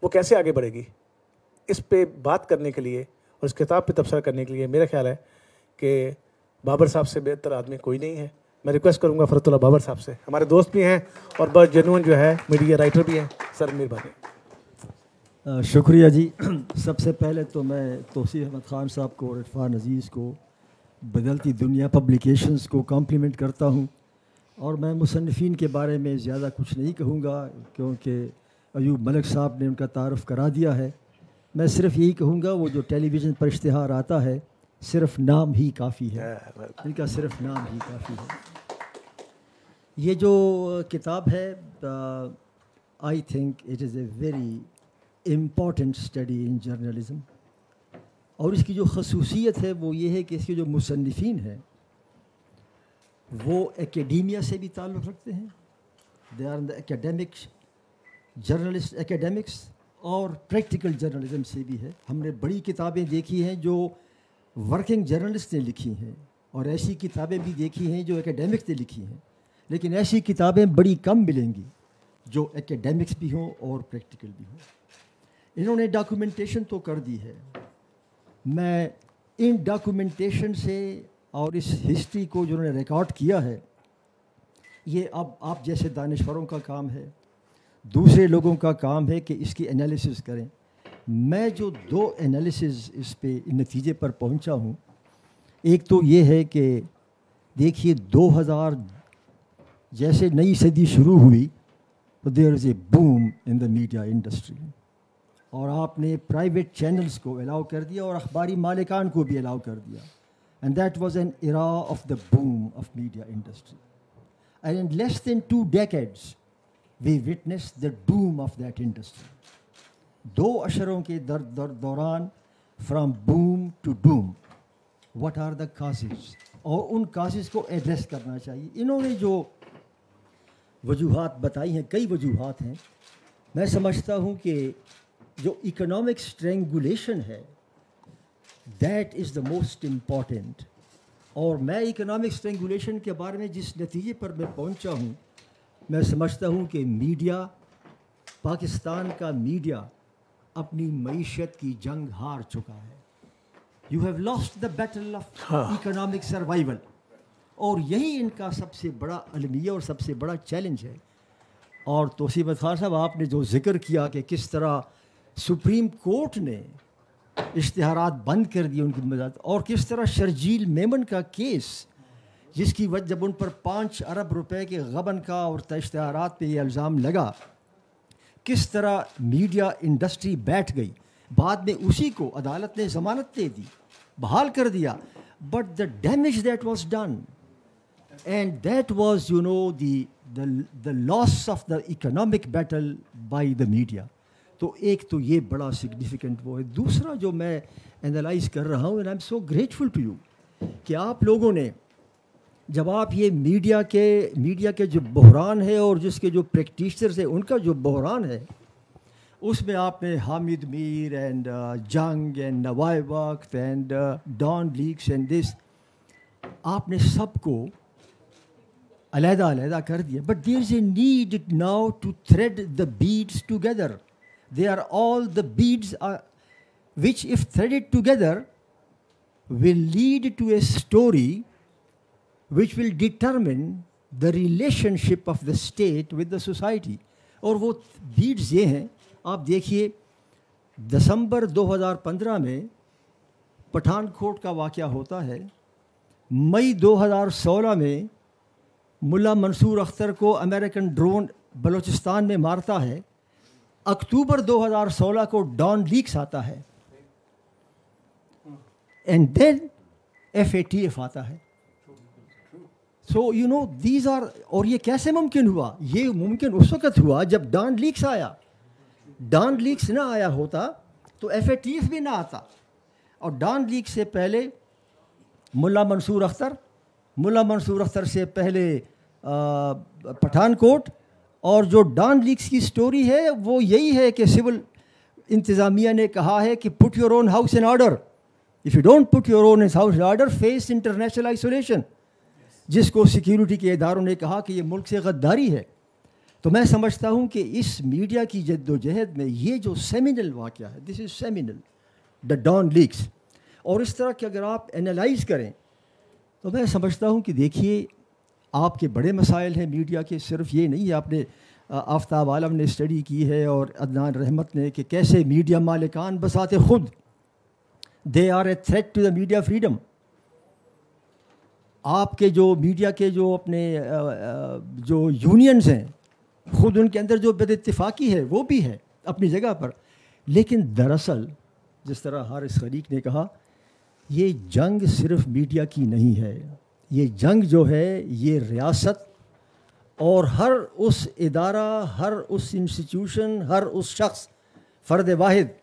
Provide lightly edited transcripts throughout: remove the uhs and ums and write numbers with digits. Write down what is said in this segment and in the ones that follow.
وہ کیسے آگے بڑھے گی. اس پہ بات کرنے کے لیے اور اس کتاب پہ تبصرہ کرنے کے لیے میرا خیال ہے کہ بابر صاحب سے بہتر آدمی کوئی نہیں ہے. میں ریکویسٹ کروں گا فرت اللہ بابر صاحب سے, ہمارے دوست بھی ہیں اور بہت جنون جو ہے میڈیا رائٹر بھی ہیں. سر مہربانی. شکریہ جی. سب سے پہلے تو میں توصیف احمد خان صاحب کو اور عرفان عزیز کو, بدلتی دنیا پبلیکیشنز کو کمپلیمنٹ کرتا ہوں. اور میں مصنفین کے بارے میں زیادہ کچھ نہیں کہوں گا کیونکہ ایوب ملک صاحب نے ان کا تعارف کرا دیا ہے. میں صرف یہی کہوں گا وہ جو ٹیلی ویژن پر اشتہار آتا ہے صرف نام ہی کافی ہے, ان کا صرف نام ہی کافی ہے. یہ جو کتاب ہے I think it is a very important study in journalism. اور اس کی جو خصوصیت ہے وہ یہ ہے کہ اس کے جو مصنفین ہیں وہ ایکیڈیمیا سے بھی تعلق رکھتے ہیں. They are in the ایکیڈیمک journalist ایکیڈیمکس, اور پریکٹیکل جرنلزم سے بھی ہے. ہم نے بڑی کتابیں دیکھی ہیں جو ورکنگ جرنلسٹ نے لکھی ہیں, اور ایسی کتابیں بھی دیکھی ہیں جو ایکیڈیمکس نے لکھی ہیں, لیکن ایسی کتابیں بڑی کم ملیں گی جو ایکیڈیمکس بھی ہوں اور پریکٹیکل بھی ہوں. انہوں نے ڈاکومنٹیشن تو کر دی ہے. میں ان ڈاکومنٹیشن سے اور اس ہسٹری کو جنہوں نے ریکارڈ کیا ہے, یہ اب آپ جیسے دانشوروں کا کام ہے, دوسرے لوگوں کا کام ہے کہ اس کی انالیسز کریں. میں جو 2 انالیسز اس پہ نتیجے پر پہنچا ہوں, ایک تو یہ ہے کہ دیکھیے 2000 جیسے نئی صدی شروع ہوئی تو there is a boom in the media industry, اور آپ نے پرائیویٹ چینلز کو الاؤ کر دیا اور اخباری مالکان کو بھی الاؤ کر دیا, and that was an era of the boom of media industry. And in less than 2 decades we witnessed the doom of that industry. 2 عشروں کے دوران from boom to doom. What are the causes? اور ان causes کو address کرنا چاہیے. انہوں نے جو وجوہات بتائی ہیں, کئی وجوہات ہیں. میں سمجھتا ہوں کہ جو اکنامک اسٹرینگولیشن ہے that is the most important. اور میں اکنامک اسٹرینگولیشن کے بارے میں جس نتیجے پر میں پہنچا ہوں, میں سمجھتا ہوں کہ میڈیا, پاکستان کا میڈیا اپنی معیشت کی جنگ ہار چکا ہے. You have lost the battle of economic survival, اور یہی ان کا سب سے بڑا المیہ اور سب سے بڑا چیلنج ہے. اور توصیف احمد خان صاحب, آپ نے جو ذکر کیا کہ کس طرح سپریم کورٹ نے اشتہارات بند کر دیے ان کی مدد, اور کس طرح شرجیل میمن کا کیس جس کی وجہ جب ان پر 5 ارب روپے کے غبن کا اور اشتہارات پہ یہ الزام لگا, کس طرح میڈیا انڈسٹری بیٹھ گئی. بعد میں اسی کو عدالت نے ضمانت دے دی, بحال کر دیا, but the damage that was done and that was you know the loss of the economic battle by the media. تو ایک تو یہ بڑا سگنیفیکنٹ وہ ہے. دوسرا جو میں انالائز کر رہا ہوں, and I'm so grateful to you, کہ آپ لوگوں نے جب آپ یہ میڈیا کے جو بحران ہے اور جس کے جو پریکٹیشنرز ہیں ان کا جو بحران ہے, اس میں آپ نے Hamid Mir and Jang and Nawa-i-Waqt and Dawn leaks and this, آپ نے سب کو علیحدہ کر دیا. But there is a need now to thread the beads together. They are all the beads which if threaded together will lead to a story which will determine the relationship of the state with the society. اور وہ beds یہ ہیں, آپ دیکھیے دسمبر 2015 میں پٹھان کوٹ کا واقعہ ہوتا ہے, مئی 2016 میں ملا منصور اختر کو امریکن ڈرون بلوچستان میں مارتا ہے, اکتوبر 2016 کو ڈان لیکس آتا ہے, اینڈ دین FATF آتا ہے. So you know these are, اور یہ کیسے ممکن ہوا؟ یہ ممکن اس وقت ہوا جب ڈان لیکس آیا. ڈان لیکس نہ آیا ہوتا تو FATF بھی نہ آتا. اور ڈان لیکس سے پہلے ملا منصور اختر سے پہلے پٹھان کوٹ, اور جو ڈان لیکس کی سٹوری ہے وہ یہی ہے کہ سول انتظامیہ نے کہا ہے کہ put your own house in order. If you don't put your own house in order face international isolation, جس کو سیکیورٹی کے اداروں نے کہا کہ یہ ملک سے غداری ہے. تو میں سمجھتا ہوں کہ اس میڈیا کی جد و جہد میں یہ جو سیمینل واقعہ ہے، دس از سیمینل، دا ڈان لیکس، اور اس طرح کہ اگر آپ انالائز کریں تو میں سمجھتا ہوں کہ دیکھیے آپ کے بڑے مسائل ہیں میڈیا کے، صرف یہ نہیں ہے، آپ نے آفتاب عالم نے اسٹڈی کی ہے اور عدنان رحمت نے، کہ کیسے میڈیا مالکان بذات خود they are a threat to the media freedom. آپ کے جو میڈیا کے جو اپنے جو یونینز ہیں، خود ان کے اندر جو بد اتفاقی ہے وہ بھی ہے اپنی جگہ پر، لیکن دراصل جس طرح حارث خلیق نے کہا، یہ جنگ صرف میڈیا کی نہیں ہے، یہ جنگ جو ہے یہ ریاست اور ہر اس ادارہ، ہر اس انسٹیٹیوشن، ہر اس شخص، فرد واحد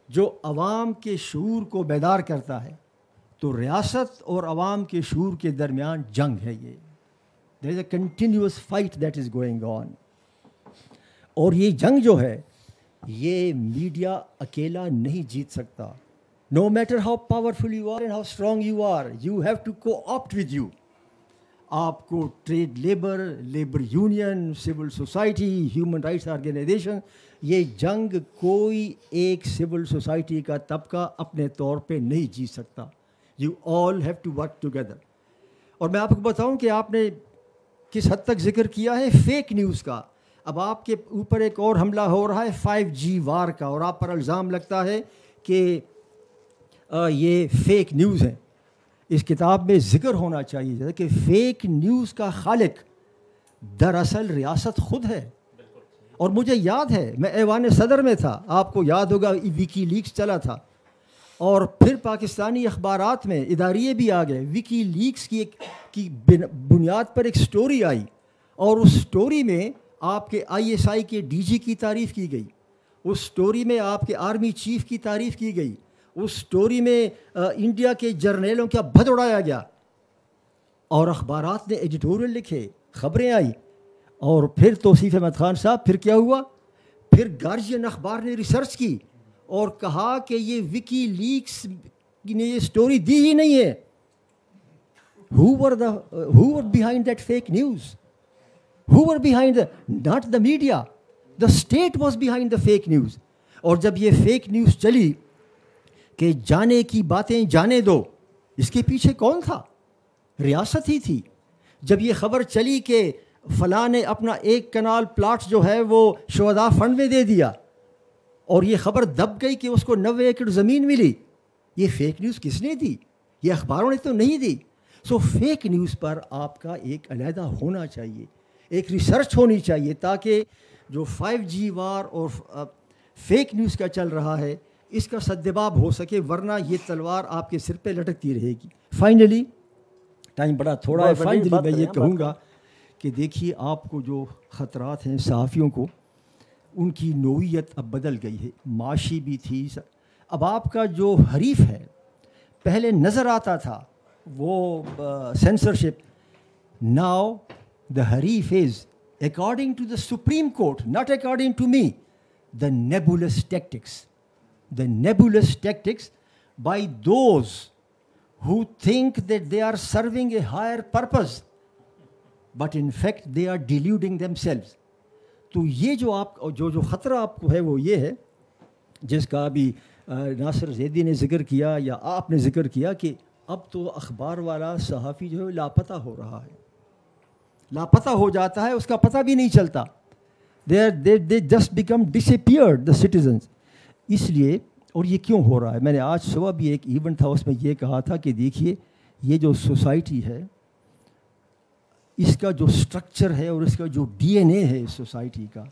جو عوام کے شعور کو بیدار کرتا ہے، تو ریاست اور عوام کے شعور کے درمیان جنگ ہے. یہ there is a continuous fight that is going on. اور یہ جنگ جو ہے یہ میڈیا اکیلا نہیں جیت سکتا. No matter how powerful you are and how strong you are, you have to co-opt with you. آپ کو trade labour union, civil society, human rights organisation, یہ جنگ کوئی ایک سول سوسائٹی کا طبقہ اپنے طور پہ نہیں جیت سکتا. You all have to work together. اور میں آپ کو بتاؤں کہ آپ نے کس حد تک ذکر کیا ہے فیک نیوز کا. اب آپ کے اوپر ایک اور حملہ ہو رہا ہے 5G وار کا، اور آپ پر الزام لگتا ہے کہ یہ فیک نیوز ہے. اس کتاب میں ذکر ہونا چاہیے کہ فیک نیوز کا خالق دراصل ریاست خود ہے. اور مجھے یاد ہے میں ایوان صدر میں تھا، آپ کو یاد ہوگا ویکی لیکس چلا تھا، اور پھر پاکستانی اخبارات میں اداریے بھی آ گئے. ویکی لیکس کی بنیاد پر ایک سٹوری آئی، اور اس سٹوری میں آپ کے ISI کے DG کی تعریف کی گئی، اس سٹوری میں آپ کے آرمی چیف کی تعریف کی گئی، اس سٹوری میں انڈیا کے جرنیلوں کا بھد اڑایا گیا، اور اخبارات نے ایڈیٹوریل لکھے، خبریں آئی. اور پھر توصیف احمد خان صاحب، پھر کیا ہوا؟ پھر گارجین اخبار نے ریسرچ کی اور کہا کہ یہ وکی لیکس نے یہ سٹوری دی ہی نہیں ہے. who were behind that fake news? Who were behind not the media, the state was behind the fake news. اور جب یہ فیک نیوز چلی کہ جانے کی باتیں جانے دو، اس کے پیچھے کون تھا؟ ریاست ہی تھی. جب یہ خبر چلی کہ فلاں نے اپنا ایک کنال پلاٹ جو ہے وہ شہداء فنڈ میں دے دیا، اور یہ خبر دب گئی کہ اس کو 90 ایکڑ زمین ملی، یہ فیک نیوز کس نے دی؟ یہ اخباروں نے تو نہیں دی. سو فیک نیوز پر آپ کا ایک علیحدہ ہونا چاہیے، ایک ریسرچ ہونی چاہیے، تاکہ جو 5G وار اور فیک نیوز کا چل رہا ہے اس کا سدباب ہو سکے، ورنہ یہ تلوار آپ کے سر پہ لٹکتی رہے گی. فائنلی ٹائم بڑا تھوڑا ہے، فائنلی میں یہ کہوں گا کہ دیکھیے آپ کو جو خطرات ہیں صحافیوں کو، ان کی نوعیت اب بدل گئی ہے، معاشی بھی تھی. اب آپ کا جو حریف ہے پہلے نظر آتا تھا وہ سینسرشپ، ناؤ the حریف is according to the Supreme Court, not according to me, the nebulous tactics by those who think that they are serving a higher purpose, but in fact they are deluding themselves. تو یہ جو آپ جو خطرہ آپ کو ہے وہ یہ ہے جس کا ابھی ناصر زیدی نے ذکر کیا یا آپ نے ذکر کیا، کہ اب تو اخبار والا صحافی جو ہے لاپتہ ہو رہا ہے، لاپتہ ہو جاتا ہے، اس کا پتہ بھی نہیں چلتا. they just become disappeared the citizens. اس لیے، اور یہ کیوں ہو رہا ہے، میں نے آج صبح بھی ایک ایونٹ تھا اس میں یہ کہا تھا کہ دیکھیے یہ جو سوسائٹی ہے اس کا جو سٹرکچر ہے اور اس کا جو DNA ہے اس سوسائٹی کا،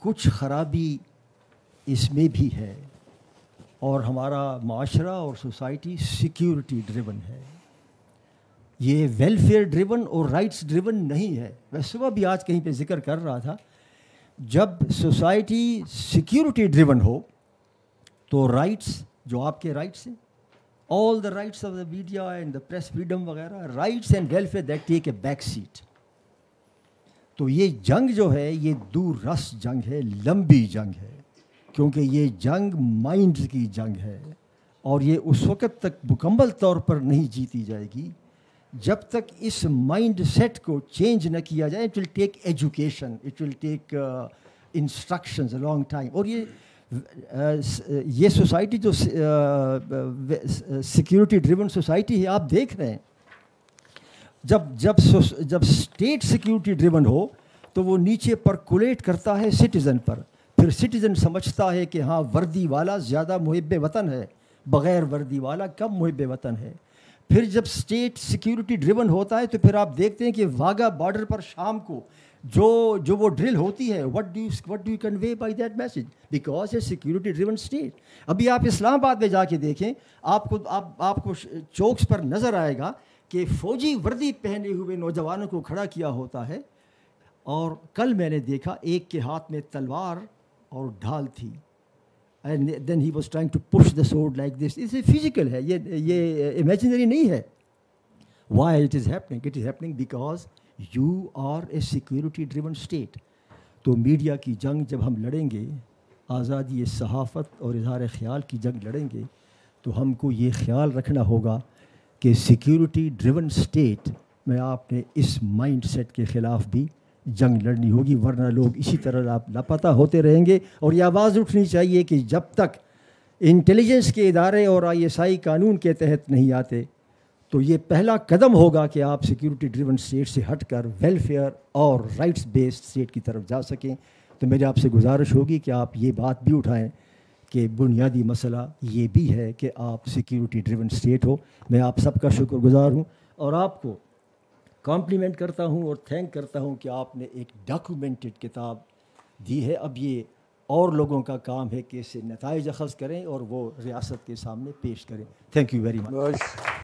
کچھ خرابی اس میں بھی ہے. اور ہمارا معاشرہ اور سوسائٹی سیکیورٹی ڈریون ہے، یہ ویلفیئر ڈریون اور رائٹس ڈریون نہیں ہے. میں صبح بھی آج کہیں پہ ذکر کر رہا تھا، جب سوسائٹی سیکیورٹی ڈریون ہو تو رائٹس جو آپ کے رائٹس ہیں، all the rights of the media and the press freedom وغیرہ، rights and welfare that take a back seat. تو یہ جنگ جو ہے یہ دور رس جنگ ہے، لمبی جنگ ہے، کیونکہ یہ جنگ مائنڈ کی جنگ ہے، اور یہ اس وقت تک مکمل طور پر نہیں جیتی جائے گی جب تک اس مائنڈ سیٹ کو چینج نہ کیا جائے, it will take education, it will take instructions a long time. اور یہ سوسائٹی جو سیکیورٹی ڈریون سوسائٹی ہے, آپ دیکھ رہے ہیں جب اسٹیٹ سیکیورٹی ڈریون ہو تو وہ نیچے پرکولیٹ کرتا ہے سٹیزن پر. پھر سٹیزن سمجھتا ہے کہ ہاں وردی والا زیادہ محب وطن ہے, بغیر وردی والا کم محب وطن ہے. پھر جب اسٹیٹ سیکیورٹی ڈریون ہوتا ہے تو پھر آپ دیکھتے ہیں کہ واگا بارڈر پر شام کو جو وہ ڈرل ہوتی ہے, what do you convey by that message? Because a security driven state. ابھی آپ اسلام آباد میں جا کے دیکھیں, آپ کو چوکس پر نظر آئے گا کہ فوجی وردی پہنے ہوئے نوجوانوں کو کھڑا کیا ہوتا ہے. اور کل میں نے دیکھا ایک کے ہاتھ میں تلوار اور ڈھال تھی, and then he was trying to push the sword like this. اس فزیکل ہے, یہ امیجنری نہیں ہے. Why it is happening? It is happening because you are a security driven state. تو میڈیا کی جنگ جب ہم لڑیں گے, آزادی صحافت اور اظہار خیال کی جنگ لڑیں گے, تو ہم کو یہ خیال رکھنا ہوگا کہ سیکیورٹی ڈریون اسٹیٹ میں آپ نے اس مائنڈ سیٹ کے خلاف بھی جنگ لڑنی ہوگی, ورنہ لوگ اسی طرح آپ لاپتہ ہوتے رہیں گے. اور یہ آواز اٹھنی چاہیے کہ جب تک انٹیلیجنس کے ادارے اور ISI قانون کے تحت نہیں آتے, تو یہ پہلا قدم ہوگا کہ آپ سیکیورٹی ڈریون اسٹیٹ سے ہٹ کر ویلفیئر اور رائٹس بیسڈ اسٹیٹ کی طرف جا سکیں. تو میری آپ سے گزارش ہوگی کہ آپ یہ بات بھی اٹھائیں کہ بنیادی مسئلہ یہ بھی ہے کہ آپ سیکیورٹی ڈریون اسٹیٹ ہو. میں آپ سب کا شکر گزار ہوں اور آپ کو کمپلیمنٹ کرتا ہوں اور تھینک کرتا ہوں کہ آپ نے ایک ڈاکومنٹڈ کتاب دی ہے. اب یہ اور لوگوں کا کام ہے کہ اس سے نتائج اخذ کریں اور وہ ریاست کے سامنے پیش کریں. Thank you very much.